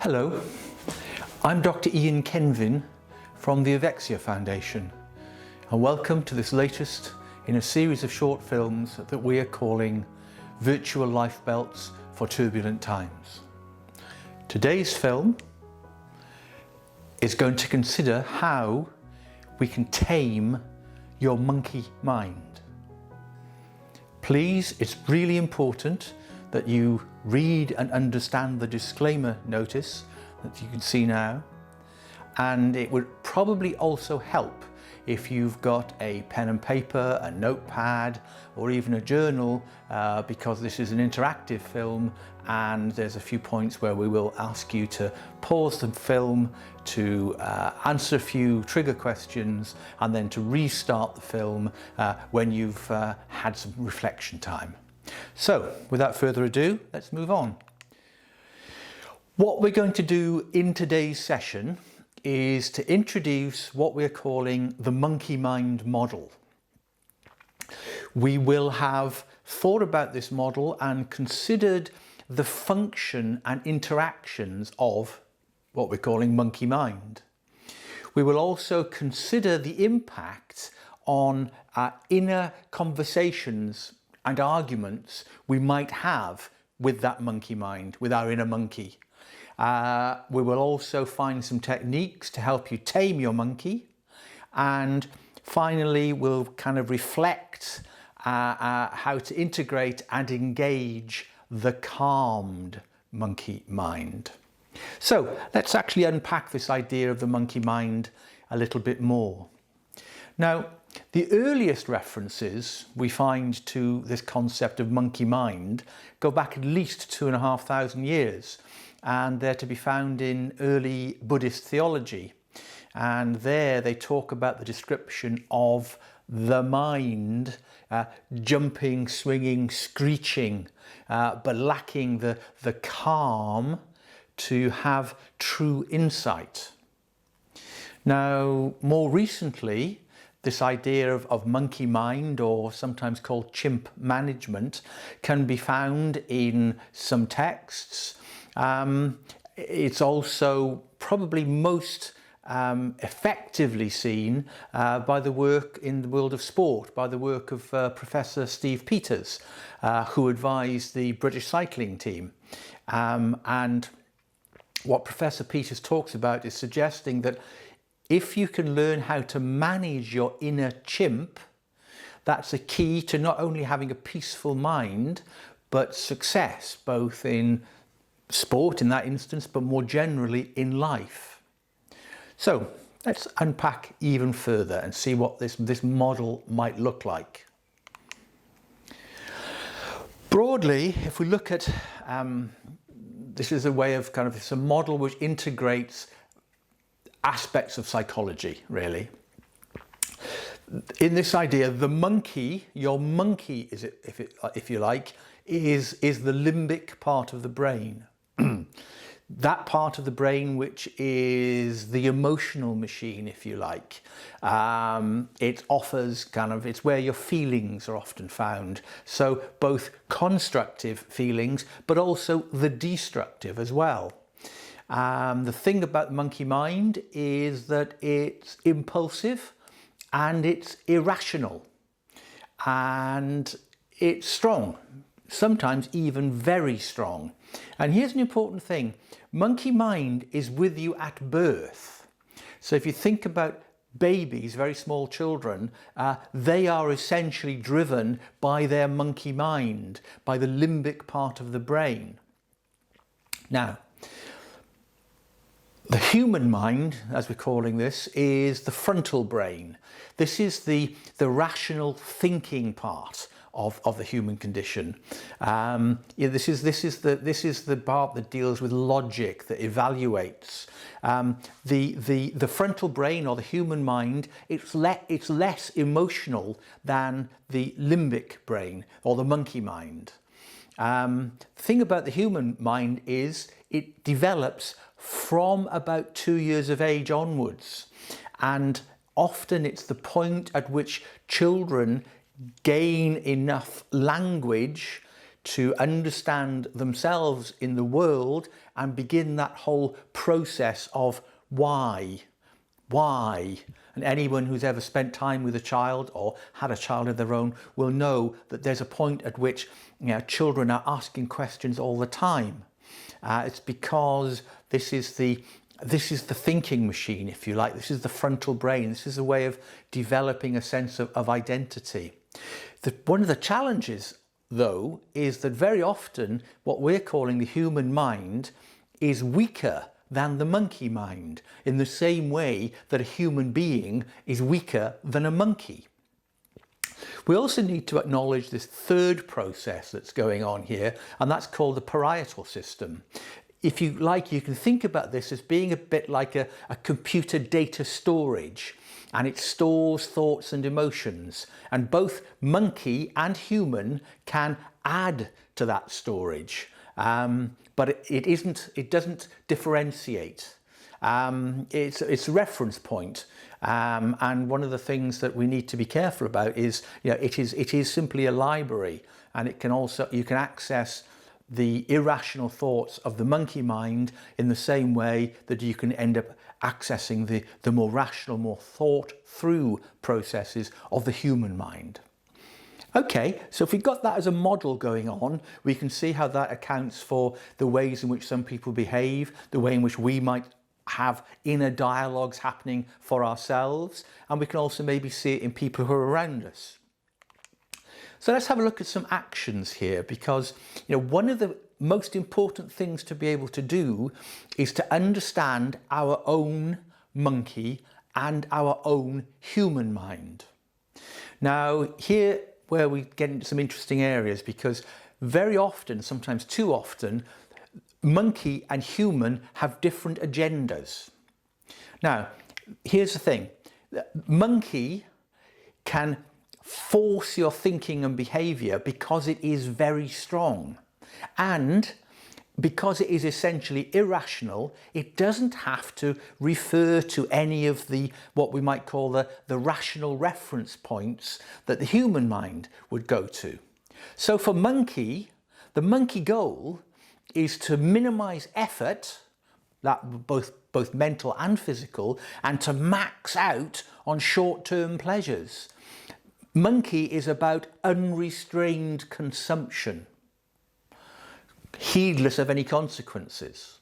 Hello, I'm Dr. Ian Kenvin from the Evexia Foundation, and welcome to this latest in a series of short films that we are calling Virtual Lifebelts for Turbulent Times. Today's film is going to consider how we can tame your monkey mind. Please, it's really important that you read and understand the disclaimer notice that you can see now, and it would probably also help if you've got a pen and paper, a notepad, or even a journal, because this is an interactive film and there's a few points where we will ask you to pause the film to answer a few trigger questions and then to restart the film when you've had some reflection time. So, without further ado, let's move on. What we're going to do in today's session is to introduce what we're calling the monkey mind model. We will have thought about this model and considered the function and interactions of what we're calling monkey mind. We will also consider the impact on our inner conversations and arguments we might have with that monkey mind, with our inner monkey. We will also find some techniques to help you tame your monkey, and finally we'll kind of reflect how to integrate and engage the calmed monkey mind. So let's actually unpack this idea of the monkey mind a little bit more. Now, the earliest references we find to this concept of monkey mind go back at least 2,500 years, and they're to be found in early Buddhist theology. And there they talk about the description of the mind jumping, swinging, screeching, but lacking the calm to have true insight. Now, more recently, this idea of monkey mind, or sometimes called chimp management, can be found in some texts. It's also probably most effectively seen by the work in the world of sport, by the work of Professor Steve Peters, who advised the British cycling team. And what Professor Peters talks about is suggesting that if you can learn how to manage your inner chimp, that's a key to not only having a peaceful mind, but success, both in sport in that instance, but more generally in life. So let's unpack even further and see what this model might look like. Broadly, if we look at, this is a way of it's a model which integrates aspects of psychology, really. In this idea, the monkey, your monkey, if you like, is the limbic part of the brain. That part of the brain which is the emotional machine, if you like. It offers it's where your feelings are often found. So both constructive feelings, but also the destructive as well. The thing about the monkey mind is that it's impulsive and it's irrational and it's strong, sometimes even very strong. And here's an important thing: monkey mind is with you at birth. So if you think about babies, very small children, they are essentially driven by their monkey mind, by the limbic part of the brain. Now, the human mind, as we're calling this, is the frontal brain. This is the rational thinking part of the human condition. This is the part that deals with logic, that evaluates. The frontal brain, or the human mind, it's less emotional than the limbic brain, or the monkey mind. The thing about the human mind is it develops from about 2 years of age onwards, and often it's the point at which children gain enough language to understand themselves in the world and begin that whole process of why. And anyone who's ever spent time with a child or had a child of their own will know that there's a point at which, you know, children are asking questions all the time. It's because this is the thinking machine, if you like. This is the frontal brain. This is a way of developing a sense of identity. One of the challenges, though, is that very often what we're calling the human mind is weaker than the monkey mind, in the same way that a human being is weaker than a monkey. We also need to acknowledge this third process that's going on here, and that's called the parietal system. If you like, you can think about this as being a bit like a computer data storage, and it stores thoughts and emotions, and both monkey and human can add to that storage. But it doesn't differentiate. It's a reference point, and one of the things that we need to be careful about is, you know, it is simply a library, and you can access the irrational thoughts of the monkey mind in the same way that you can end up accessing the more rational, more thought through processes of the human mind. Okay, so if we've got that as a model going on, we can see how that accounts for the ways in which some people behave, the way in which we might have inner dialogues happening for ourselves, and we can also maybe see it in people who are around us. So let's have a look at some actions here, because, you know, one of the most important things to be able to do is to understand our own monkey and our own human mind. Now, here where we get into some interesting areas, because very often, sometimes too often, monkey and human have different agendas. Now, here's the thing. Monkey can force your thinking and behavior because it is very strong. And because it is essentially irrational, it doesn't have to refer to any of what we might call the rational reference points that the human mind would go to. So for monkey, the monkey goal is to minimize effort, that both mental and physical, and to max out on short-term pleasures. Monkey is about unrestrained consumption, heedless of any consequences.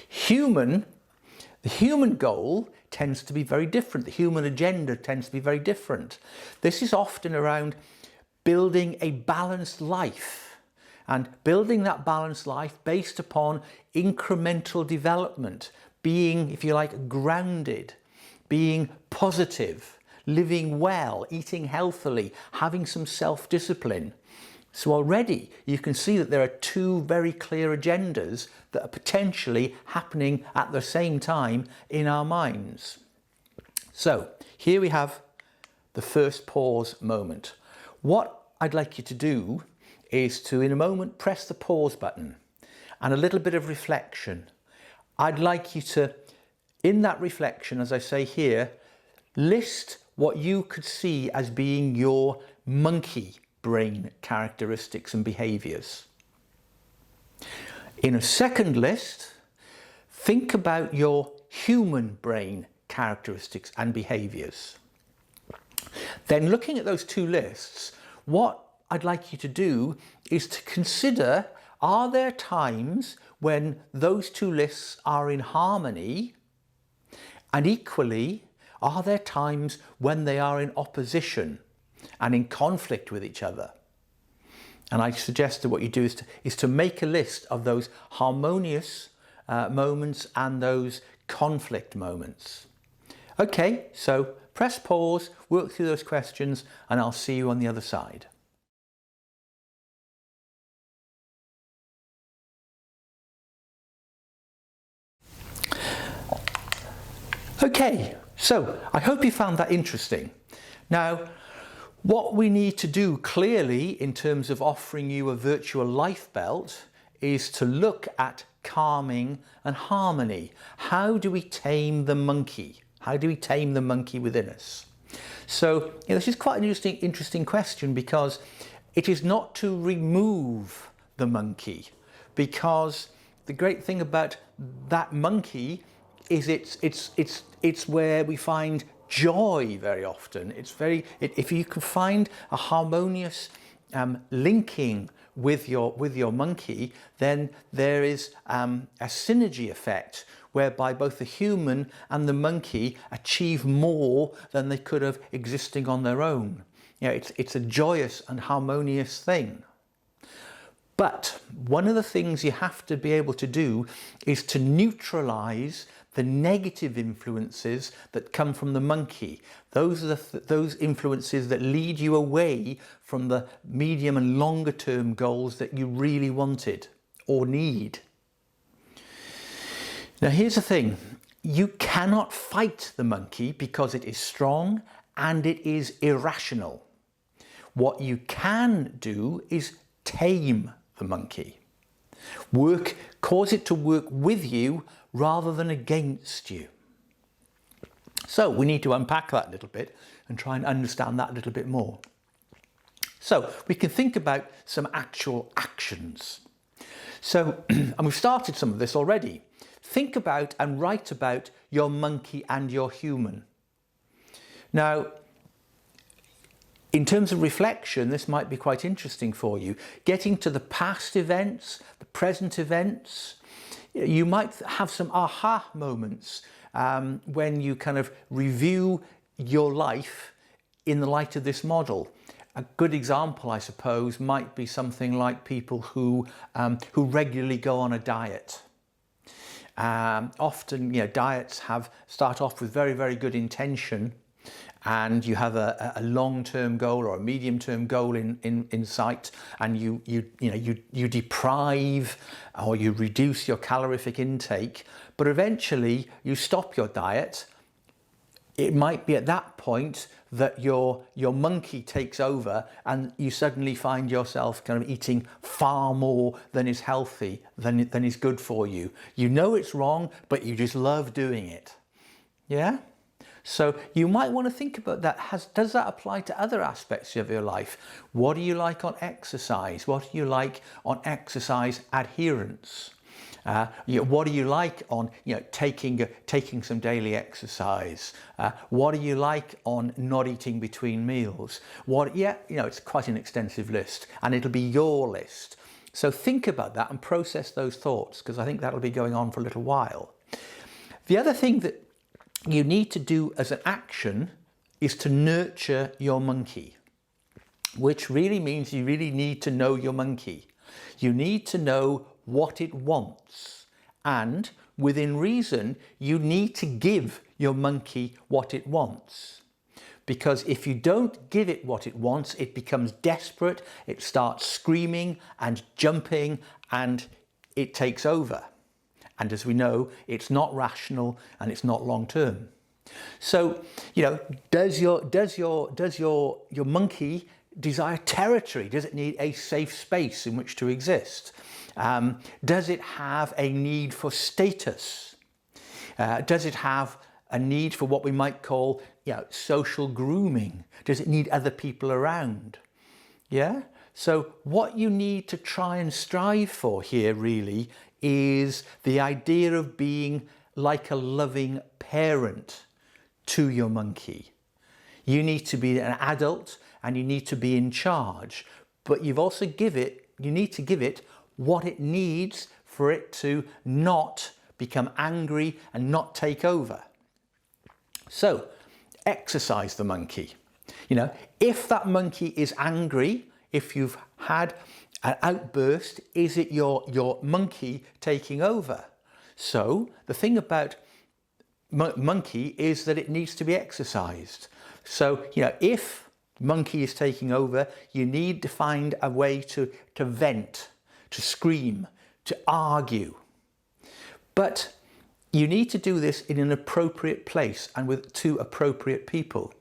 The human goal tends to be very different. The human agenda tends to be very different. This is often around building a balanced life, and building that balanced life based upon incremental development, being, if you like, grounded, being positive, living well, eating healthily, having some self-discipline. So already you can see that there are two very clear agendas that are potentially happening at the same time in our minds. So here we have the first pause moment. What I'd like you to do is to, in a moment, press the pause button and a little bit of reflection. I'd like you to, in that reflection, as I say here, list what you could see as being your monkey brain characteristics and behaviors. In a second list, think about your human brain characteristics and behaviors. Then, looking at those two lists, what I'd like you to do is to consider, are there times when those two lists are in harmony, and equally, are there times when they are in opposition and in conflict with each other? And I suggest that what you do is to make a list of those harmonious moments and those conflict moments. Okay, so press pause, work through those questions, and I'll see you on the other side. Okay, so I hope you found that interesting. Now, what we need to do clearly in terms of offering you a virtual life belt is to look at calming and harmony. How do we tame the monkey? How do we tame the monkey within us? So, this is quite an interesting question, because it is not to remove the monkey, because the great thing about that monkey is it's where we find joy very often. If you can find a harmonious linking with your monkey, then there is a synergy effect whereby both the human and the monkey achieve more than they could have existing on their own. It's a joyous and harmonious thing. But one of the things you have to be able to do is to neutralize the negative influences that come from the monkey. Those are those influences that lead you away from the medium and longer term goals that you really wanted or need. Now here's the thing, you cannot fight the monkey because it is strong and it is irrational. What you can do is tame the monkey. Cause it to work with you rather than against you. So we need to unpack that a little bit and try and understand that a little bit more. So we can think about some actual actions. So, and we've started some of this already. Think about and write about your monkey and your human. Now, in terms of reflection, this might be quite interesting for you. Getting to the past events, the present events, you might have some aha moments when you kind of review your life in the light of this model. A good example, I suppose, might be something like people who regularly go on a diet. Often, diets start off with very, very good intention, and you have a long-term goal or a medium-term goal in sight, and you deprive or you reduce your calorific intake, but eventually you stop your diet. It might be at that point that your monkey takes over and you suddenly find yourself kind of eating far more than is healthy, than is good for you. You know it's wrong, but you just love doing it. Yeah? So you might want to think about that. Does that apply to other aspects of your life? What do you like on exercise? What do you like on exercise adherence? What do you like on taking some daily exercise? What do you like on not eating between meals? It's quite an extensive list, and it'll be your list. So think about that and process those thoughts, because I think that'll be going on for a little while. The other thing that you need to do as an action is to nurture your monkey, which really means you really need to know your monkey. You need to know what it wants, and within reason, you need to give your monkey what it wants. Because if you don't give it what it wants, it becomes desperate, it starts screaming and jumping, and it takes over. And as we know, it's not rational and it's not long term. So, does your monkey desire territory? Does it need a safe space in which to exist? Does it have a need for status? Does it have a need for what we might call social grooming? Does it need other people around? Yeah? So what you need to try and strive for here really is the idea of being like a loving parent to your monkey. You need to be an adult and you need to be in charge, but you need to give it what it needs for it to not become angry and not take over. So exercise the monkey. If that monkey is angry, if you've had an outburst, is it your monkey taking over? So the thing about monkey is that it needs to be exercised. So, if monkey is taking over, you need to find a way to vent, to scream, to argue. But you need to do this in an appropriate place and with two appropriate people.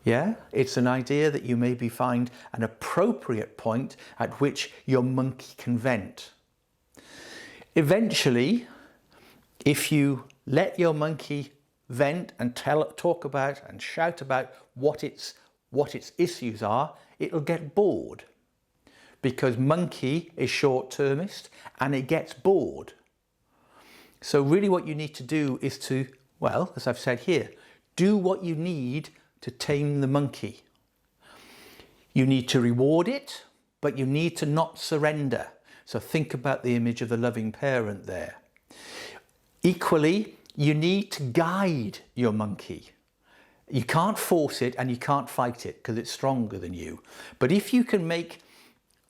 Yeah, it's an idea that you maybe find an appropriate point at which your monkey can vent. Eventually, if you let your monkey vent and talk about and shout about what it's what its issues are, it'll get bored. Because monkey is short-termist and it gets bored. So really what you need to do is to, well, as I've said here, do what you need to tame the monkey. You need to reward it, but you need to not surrender. So think about the image of the loving parent there. Equally, you need to guide your monkey. You can't force it and you can't fight it because it's stronger than you. But if you can make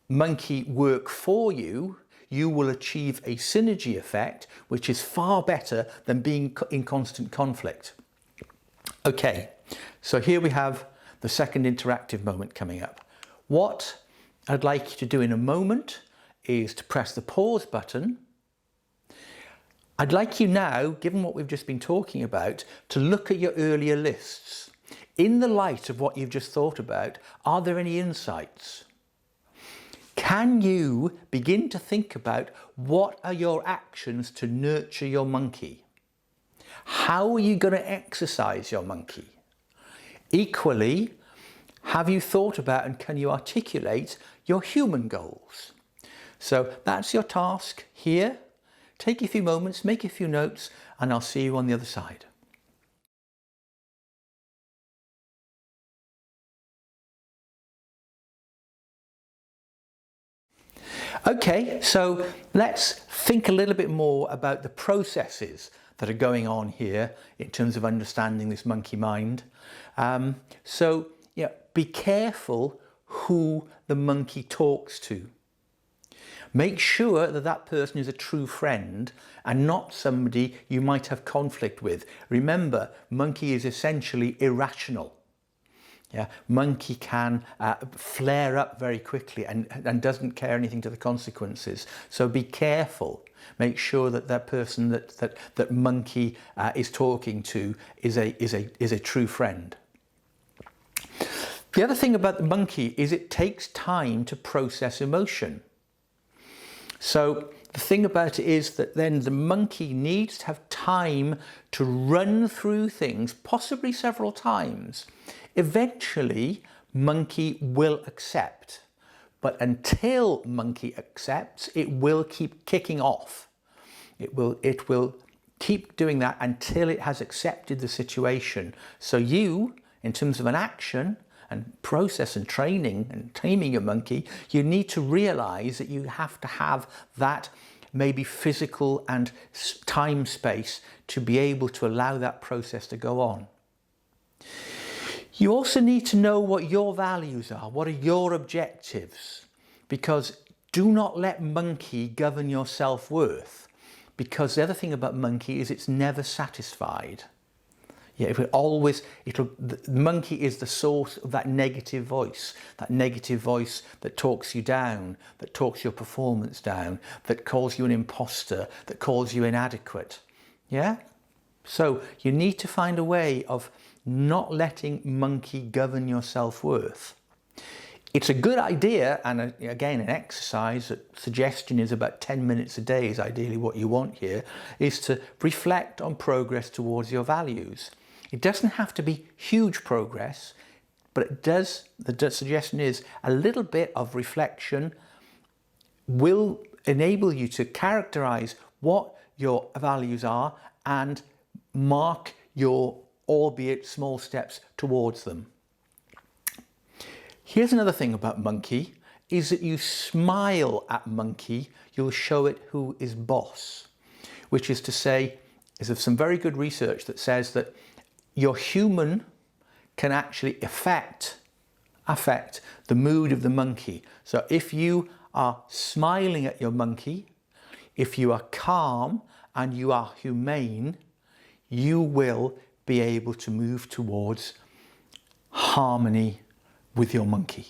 monkey work for you, you will achieve a synergy effect, which is far better than being in constant conflict. Okay, so here we have the second interactive moment coming up. What I'd like you to do in a moment is to press the pause button. I'd like you now, given what we've just been talking about, to look at your earlier lists. In the light of what you've just thought about, are there any insights? Can you begin to think about what are your actions to nurture your monkey? How are you going to exercise your monkey? Equally, have you thought about and can you articulate your human goals? So that's your task here. Take a few moments, make a few notes, and I'll see you on the other side. Okay, so let's think a little bit more about the processes that are going on here in terms of understanding this monkey mind. So, be careful who the monkey talks to. Make sure that that person is a true friend and not somebody you might have conflict with. Remember, monkey is essentially irrational. Yeah, monkey can flare up very quickly and doesn't care anything to the consequences. So be careful. Make sure that that person that monkey is talking to is a true friend. The other thing about the monkey is it takes time to process emotion. So the thing about it is that then the monkey needs to have time to run through things, possibly several times. Eventually, monkey will accept, but until monkey accepts, it will keep kicking off. It will keep doing that until it has accepted the situation. So you, in terms of an action and process and training and taming your monkey, you need to realize that you have to have that maybe physical and time space to be able to allow that process to go on. You also need to know what your values are, what are your objectives, because do not let monkey govern your self-worth, because the other thing about monkey is it's never satisfied. Yeah, the monkey is the source of that negative voice that talks you down, that talks your performance down, that calls you an imposter, that calls you inadequate. Yeah? So you need to find a way of not letting monkey govern your self-worth. It's a good idea, and again an exercise, suggestion is about 10 minutes a day is ideally what you want here, is to reflect on progress towards your values. It doesn't have to be huge progress, but it does, the suggestion is a little bit of reflection will enable you to characterize what your values are and mark your, albeit small, steps towards them. Here's another thing about monkey, is that you smile at monkey, you'll show it who is boss. Which is to say, there's some very good research that says that your human can actually affect the mood of the monkey. So if you are smiling at your monkey, if you are calm and you are humane, you will be able to move towards harmony with your monkey.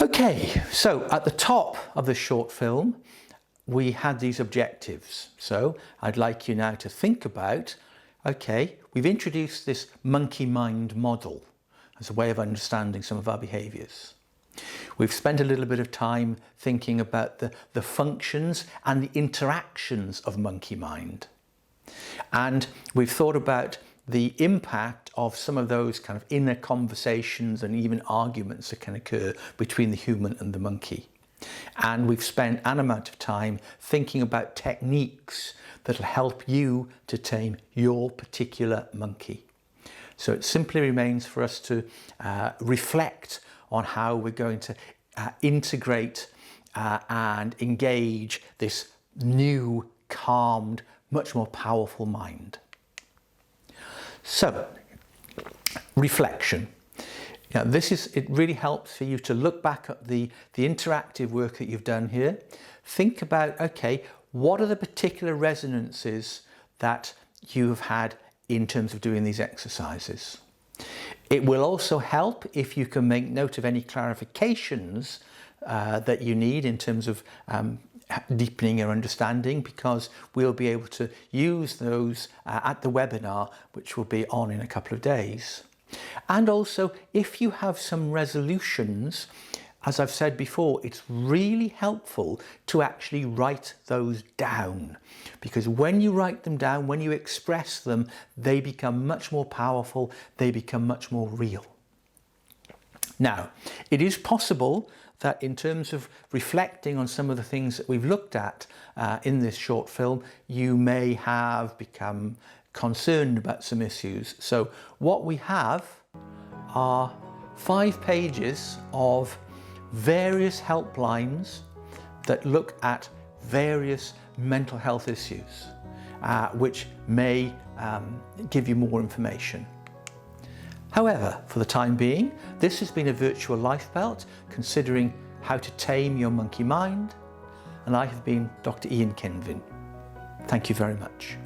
Okay, so at the top of the short film, we had these objectives. So I'd like you now to think about, okay, we've introduced this monkey mind model as a way of understanding some of our behaviours. We've spent a little bit of time thinking about the functions and the interactions of monkey mind. And we've thought about the impact of some of those kind of inner conversations and even arguments that can occur between the human and the monkey. And we've spent an amount of time thinking about techniques that'll help you to tame your particular monkey. So it simply remains for us to reflect on how we're going to integrate and engage this new, calmed, much more powerful mind. So, reflection. Now it really helps for you to look back at the interactive work that you've done here. Think about, okay, what are the particular resonances that you've had in terms of doing these exercises? It will also help if you can make note of any clarifications that you need in terms of deepening your understanding, because we'll be able to use those at the webinar, which will be on in a couple of days. And also, if you have some resolutions, as I've said before, it's really helpful to actually write those down, because when you write them down, when you express them, they become much more powerful, they become much more real. Now, it is possible that in terms of reflecting on some of the things that we've looked at in this short film, you may have become concerned about some issues. So what we have are 5 pages of various helplines that look at various mental health issues, which may give you more information. However, for the time being, this has been a virtual life belt considering how to tame your monkey mind, and I have been Dr. Ian Kenvin. Thank you very much.